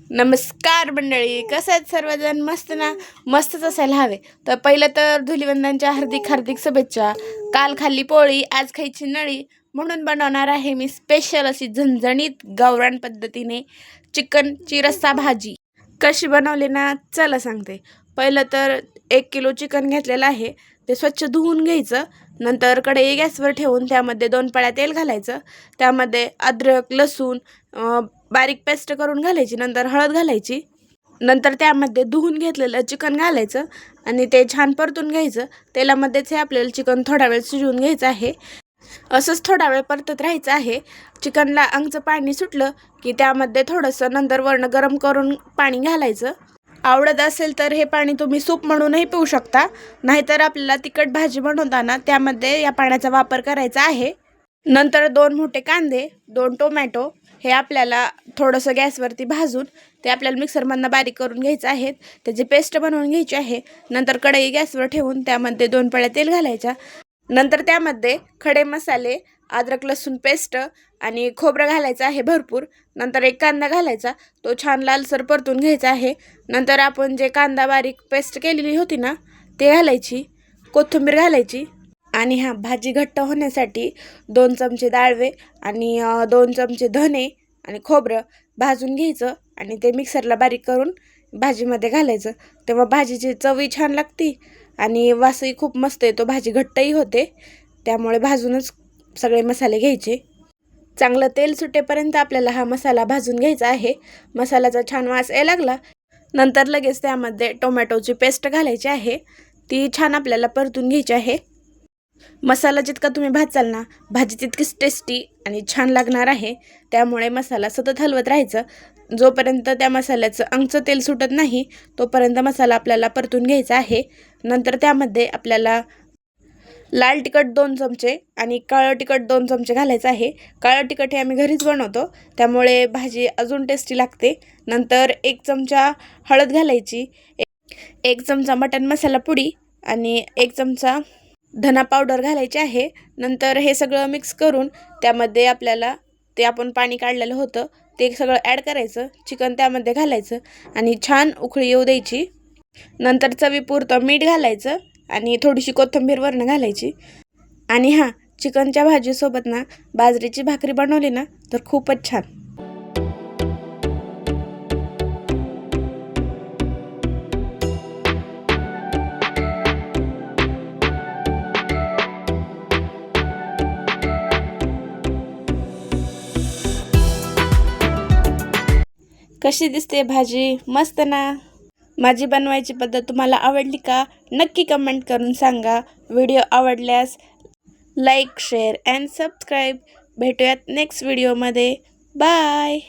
नमस्कार मंडळी, कसं आहेत सर्वजण? मस्त ना? मस्तच असायला हवे. तर पहिलं तर धुलिवंदनच्या हार्दिक हार्दिक शुभेच्छा. काल खाल्ली पोळी, आज खायची नळी, म्हणून बनवणार आहे मी स्पेशल अशी झणझणीत गावरान पद्धतीने चिकनची रस्सा भाजी. कशी बनवली ना, चला सांगते. पहिलं तर 1 किलो चिकन घेतलेलं आहे, ते स्वच्छ धुवून घ्यायचं. नंतर कढई गॅसवर ठेवून त्यामध्ये 2 पळ्या तेल घालायचं. त्यामध्ये अद्रक, लसूण बारीक पेस्ट करून घालायची. नंतर हळद घालायची. नंतर त्यामध्ये धुवून घेतलेलं चिकन घालायचं आणि ते छान परतून घ्यायचं. तेलामध्येच हे आपल्याला चिकन थोडा वेळ शिजवून घ्यायचं आहे. असंच थोडा वेळ परतत राहायचं आहे. चिकनला अंगचं पाणी सुटलं की त्यामध्ये थोडंसं नंतर वरण गरम करून पाणी घालायचं. आवडत असेल तर हे पाणी तुम्ही सूप म्हणूनही पिऊ शकता, नाहीतर आपल्याला तिखट भाजी बनवताना त्यामध्ये या पाण्याचा वापर करायचा आहे. नंतर 2 मोठे कांदे, 2 टोमॅटो हे आपल्याला थोडंसं गॅसवरती भाजून ते आपल्याला मिक्सरमधनं बारीक करून घ्यायचं आहे. त्याची पेस्ट बनवून घ्यायची आहे. नंतर कढई गॅसवर ठेवून त्यामध्ये 2 पळ्या तेल घालायच्या. नंतर त्यामध्ये खडे मसाले, अद्रक लसूण पेस्ट आणि खोबरं घालायचं आहे भरपूर. नंतर 1 कांदा घालायचा, तो छान लालसर परतून घ्यायचा आहे. नंतर आपण जे कांदा बारीक पेस्ट केलेली होती ना, ते घालायची. कोथिंबीर घालायची आणि भाजी घट्ट होण्यासाठी 2 चमचे डाळवे आणि 2 चमचे धने आणि खोबरं भाजून घ्यायचं आणि ते मिक्सरला बारीक करून भाजीमध्ये घालायचं. तेव्हा भाजीची चवही छान लागते आणि वासही खूप मस्त येतो, भाजी घट्टही होते. त्यामुळे भाजूनच सगळे मसाले घ्यायचे. चांगलं तेल सुटेपर्यंत आपल्याला हा मसाला भाजून घ्यायचा आहे. मसाल्याचा छान वास यायला लागला नंतर लगेच त्यामध्ये टोमॅटोची पेस्ट घालायची आहे. ती छान आपल्याला परतून घ्यायची आहे. मसाला जितका तुम्ही भाजाल ना, भाजी तितकीच टेस्टी आणि छान लागणार आहे. त्यामुळे मसाला सतत हलवत राहायचं. जोपर्यंत त्या मसाल्याचं अंगचं तेल सुटत नाही तोपर्यंत मसाला आपल्याला परतून घ्यायचा आहे. नंतर त्यामध्ये आपल्याला लाल तिखट 2 चमचे आणि काळं तिखट 2 चमचे घालायचं आहे. काळं तिखट हे आम्ही घरीच बनवतो, त्यामुळे भाजी अजून टेस्टी लागते. नंतर 1 चमचा हळद घालायची, 1 चमचा मटण मसाला पुडी आणि 1 चमचा धना पावडर घालायची आहे. नंतर हे सगळं मिक्स करून त्यामध्ये आपल्याला ते आपण पाणी काढलेलं होतं ते सगळं ॲड करायचं. चिकन त्यामध्ये घालायचं आणि छान उकळी येऊ द्यायची. नंतर चवीपुरतं मीठ घालायचं आणि थोडीशी कोथिंबीर वरून घालायची. आणि चिकनच्या भाजीसोबत ना बाजरीची भाकरी बनवली ना तर खूपच छान. कशी दिसते भाजी? मस्त ना? माझी बनवायची पद्धत तुम्हाला आवडली का? नक्की कमेंट करून सांगा. व्हिडिओ आवडल्यास लाईक, शेअर अँड सबस्क्राईब. भेटूयात नेक्स्ट व्हिडिओमध्ये. बाय.